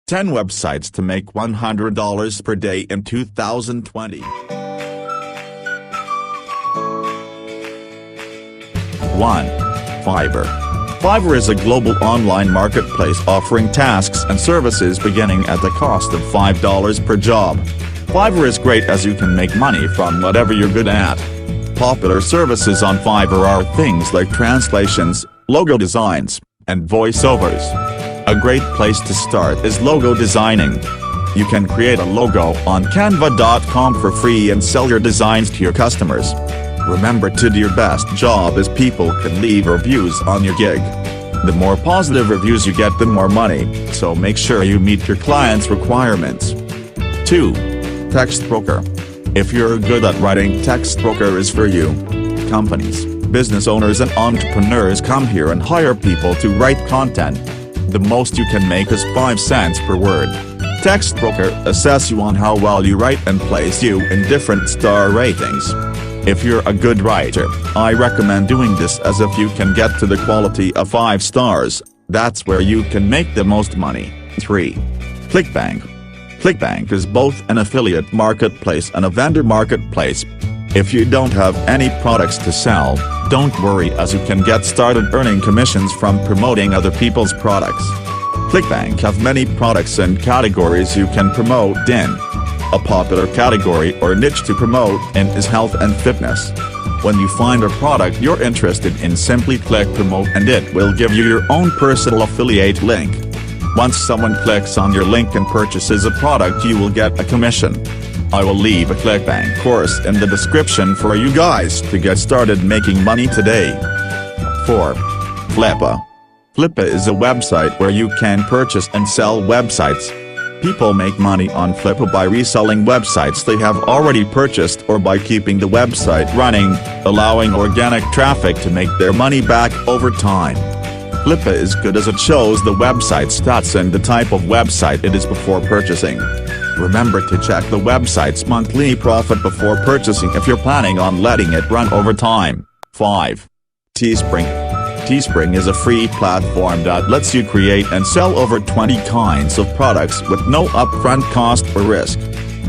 10 websites to make $100 per day in 2020. 1. Fiverr. Fiverr is a global online marketplace offering tasks and services beginning at the cost of $5 per job. Fiverr is great as you can make money from whatever you're good at. Popular services on Fiverr are things like translations, logo designs, and voiceovers. A great place to start is logo designing. You can create a logo on canva.com for free and sell your designs to your customers. Remember to do your best job as people can leave reviews on your gig. The more positive reviews you get, the more money, so make sure you meet your clients' requirements. 2. TextBroker. If you're good at writing, TextBroker is for you. Companies, business owners and entrepreneurs come here and hire people to write content. The most you can make is 5 cents per word. TextBroker assess you on how well you write and place you in different star ratings. If you're a good writer, I recommend doing this, as if you can get to the quality of 5 stars, that's where you can make the most money. 3. Clickbank. Clickbank is both an affiliate marketplace and a vendor marketplace. If you don't have any products to sell, don't worry, as you can get started earning commissions from promoting other people's products. Clickbank have many products and categories you can promote in. A popular category or niche to promote in is health and fitness. When you find a product you're interested in, simply click promote and it will give you your own personal affiliate link. Once someone clicks on your link and purchases a product, you will get a commission. I will leave a Clickbank course in the description for you guys to get started making money today. 4. Flippa. Flippa is a website where you can purchase and sell websites. People make money on Flippa by reselling websites they have already purchased or by keeping the website running, allowing organic traffic to make their money back over time. Flippa is good as it shows the website stats and the type of website it is before purchasing. Remember to check the website's monthly profit before purchasing if you're planning on letting it run over time. 5. Teespring. Teespring is a free platform that lets you create and sell over 20 kinds of products with no upfront cost or risk.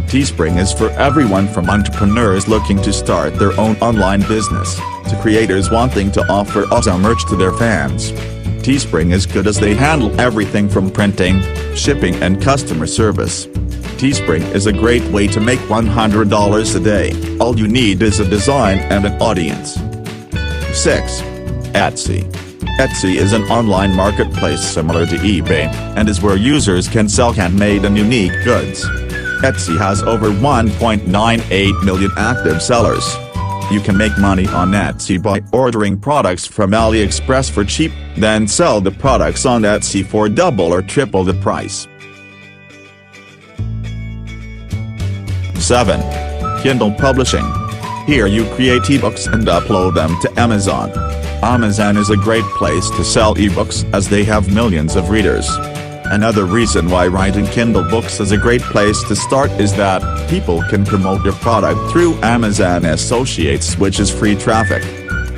Teespring is for everyone from entrepreneurs looking to start their own online business, to creators wanting to offer awesome merch to their fans. Teespring is good as they handle everything from printing, shipping and customer service. Teespring is a great way to make $100 a day. All you need is a design and an audience. 6. Etsy. Etsy is an online marketplace similar to eBay, and is where users can sell handmade and unique goods. Etsy has over 1.98 million active sellers. You can make money on Etsy by ordering products from AliExpress for cheap, then sell the products on Etsy for double or triple the price. 7. Kindle Publishing. Here you create ebooks and upload them to Amazon. Amazon is a great place to sell ebooks as they have millions of readers. Another reason why writing Kindle books is a great place to start is that people can promote your product through Amazon Associates, which is free traffic.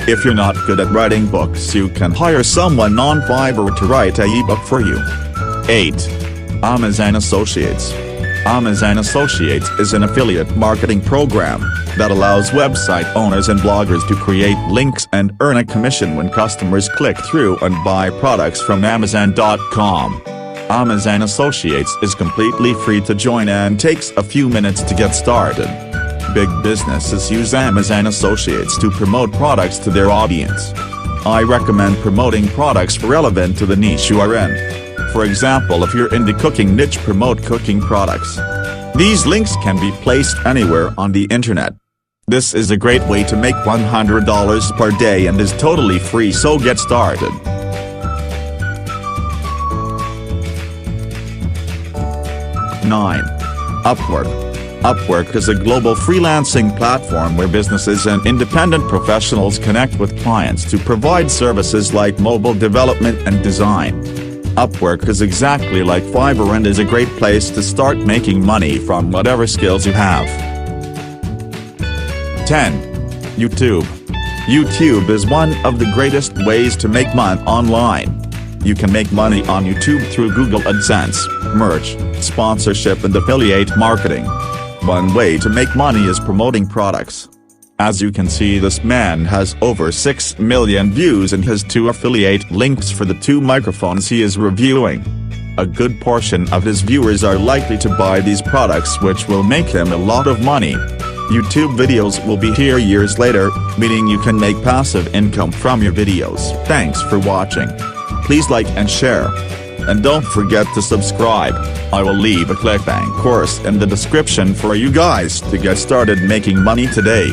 If you're not good at writing books, you can hire someone on Fiverr to write an ebook for you. 8. Amazon Associates. Amazon Associates is an affiliate marketing program that allows website owners and bloggers to create links and earn a commission when customers click through and buy products from Amazon.com. Amazon Associates is completely free to join and takes a few minutes to get started. Big businesses use Amazon Associates to promote products to their audience. I recommend promoting products relevant to the niche you are in. For example, if you're in the cooking niche, promote cooking products. These links can be placed anywhere on the internet. This is a great way to make $100 per day and is totally free, so get started. 9. Upwork. Upwork is a global freelancing platform where businesses and independent professionals connect with clients to provide services like mobile development and design. Upwork is exactly like Fiverr and is a great place to start making money from whatever skills you have. 10. YouTube. YouTube is one of the greatest ways to make money online. You can make money on YouTube through Google AdSense. merch, sponsorship and affiliate marketing. One way to make money is promoting products. As you can see, this man has over 6 million views in his 2 affiliate links for the 2 microphones he is reviewing. A good portion of his viewers are likely to buy these products, which will make him a lot of money. YouTube videos will be here years later, meaning you can make passive income from your videos. Thanks for watching. Please like and share. And don't forget to subscribe. I will leave a Clickbank course in the description for you guys to get started making money today.